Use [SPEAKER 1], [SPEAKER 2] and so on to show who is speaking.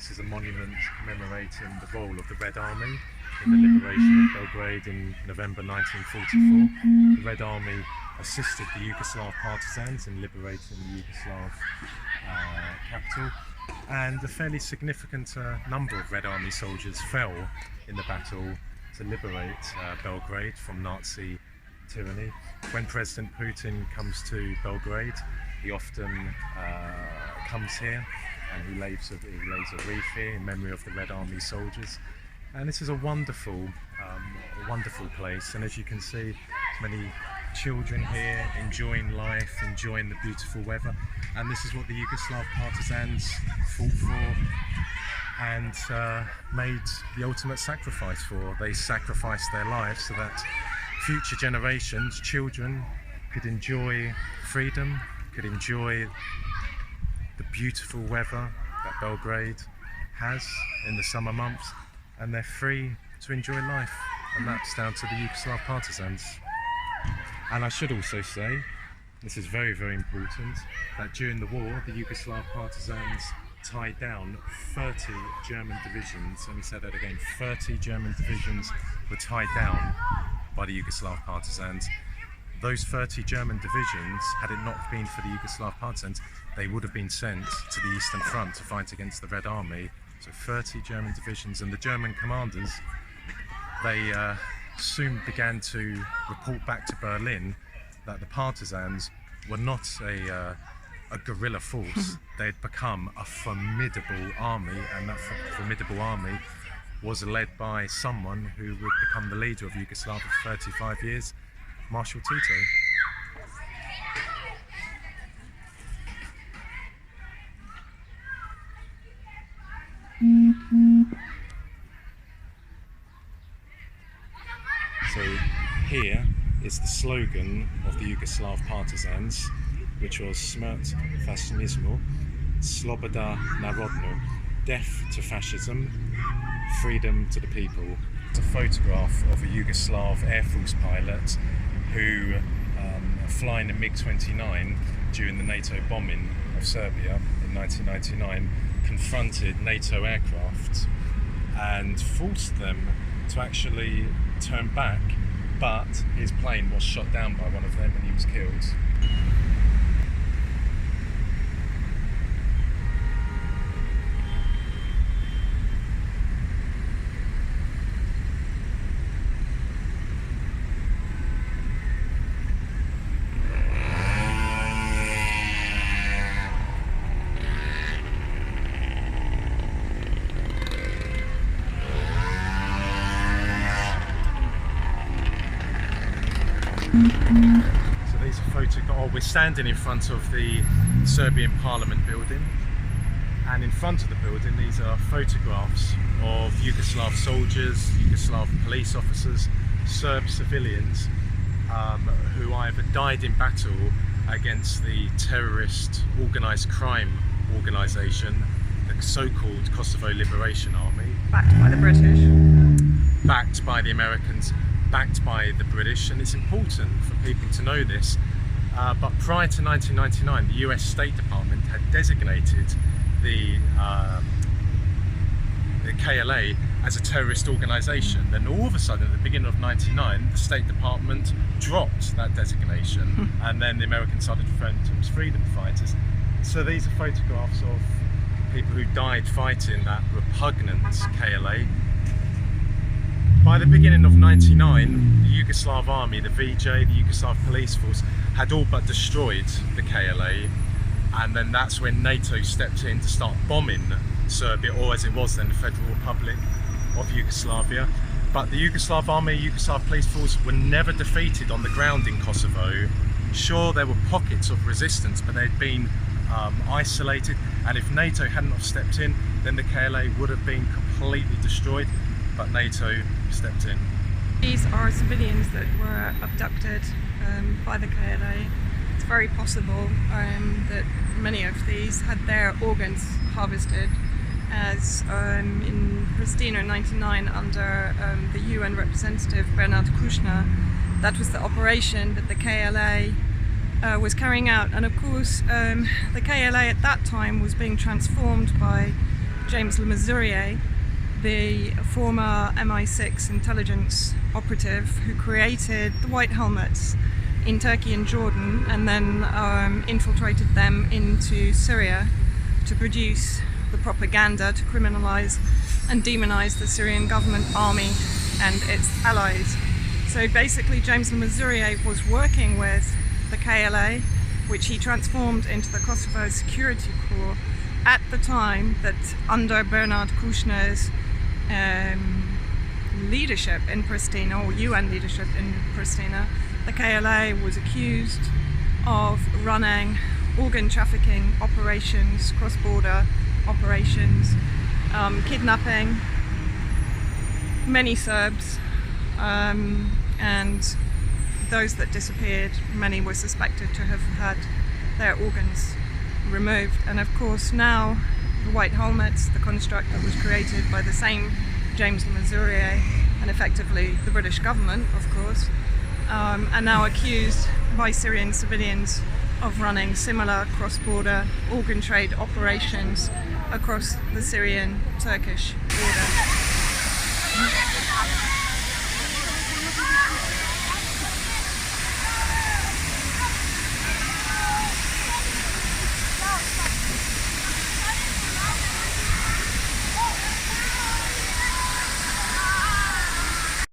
[SPEAKER 1] this is a monument commemorating the role of the Red Army in the liberation of Belgrade in November 1944. The Red Army assisted the Yugoslav partisans in liberating the Yugoslav capital, and a fairly significant number of Red Army soldiers fell in the battle to liberate Belgrade from Nazi tyranny. When President Putin comes to Belgrade, he often comes here and he lays a wreath here in memory of the Red Army soldiers. And this is a wonderful place, and as you can see, many children here enjoying life, enjoying the beautiful weather, and this is what the Yugoslav partisans fought for and made the ultimate sacrifice for. They sacrificed their lives so that future generations, children, could enjoy freedom, could enjoy the beautiful weather that Belgrade has in the summer months, and they're free to enjoy life, and that's down to the Yugoslav partisans. And I should also say, this is very, very important, that during the war the Yugoslav partisans tied down 30 German divisions. Let me say that again, 30 German divisions were tied down by the Yugoslav partisans. Those 30 German divisions, had it not been for the Yugoslav partisans, they would have been sent to the Eastern Front to fight against the Red Army. So 30 German divisions, and the German commanders, they soon began to report back to Berlin that the partisans were not a guerrilla force. They had become a formidable army, and that formidable army was led by someone who would become the leader of Yugoslavia for 35 years, Marshal Tito. So here is the slogan of the Yugoslav partisans, which was Smrt fascismu, Sloboda narodnu, death to fascism, freedom to the people. It's a photograph of a Yugoslav Air Force pilot who, flying a MiG-29 during the NATO bombing of Serbia in 1999, confronted NATO aircraft and forced them to actually turn back, but his plane was shot down by one of them and he was killed. So these are photographs. We're standing in front of the Serbian Parliament building, and in front of the building these are photographs of Yugoslav soldiers, Yugoslav police officers, Serb civilians who either died in battle against the terrorist organised crime organisation, the so-called Kosovo Liberation Army.
[SPEAKER 2] Backed by the British.
[SPEAKER 1] Backed by the Americans, backed by the British, and it's important for people to know this, but prior to 1999 the US State Department had designated the KLA as a terrorist organisation. Then all of a sudden at the beginning of 1999 the State Department dropped that designation and then the Americans started referring to them as freedom fighters. So these are photographs of people who died fighting that repugnant KLA. By the beginning of 1999, the Yugoslav army, the VJ, the Yugoslav police force, had all but destroyed the KLA, and then that's when NATO stepped in to start bombing Serbia, or as it was then, the Federal Republic of Yugoslavia. But the Yugoslav army, Yugoslav police force were never defeated on the ground in Kosovo. Sure, there were pockets of resistance, but they'd been isolated, and if NATO hadn't have stepped in, then the KLA would have been completely destroyed. But NATO stepped in.
[SPEAKER 2] These are civilians that were abducted by the KLA. It's very possible that many of these had their organs harvested, as in Pristina in 1999 under the UN representative Bernard Kouchner. That was the operation that the KLA was carrying out, and of course the KLA at that time was being transformed by James Le Mesurier, the former MI6 intelligence operative who created the White Helmets in Turkey and Jordan and then infiltrated them into Syria to produce the propaganda to criminalize and demonize the Syrian government army and its allies. So basically James Le Mesurier was working with the KLA, which he transformed into the Kosovo Security Corps at the time that under Bernard Kouchner's leadership in Pristina, or UN leadership in Pristina, the KLA was accused of running organ trafficking operations, cross-border operations, kidnapping many Serbs, and those that disappeared, many were suspected to have had their organs removed. And of course now the White Helmets, the construct that was created by the same James Le Mesurier and effectively the British government, of course, are now accused by Syrian civilians of running similar cross-border organ trade operations across the Syrian-Turkish border.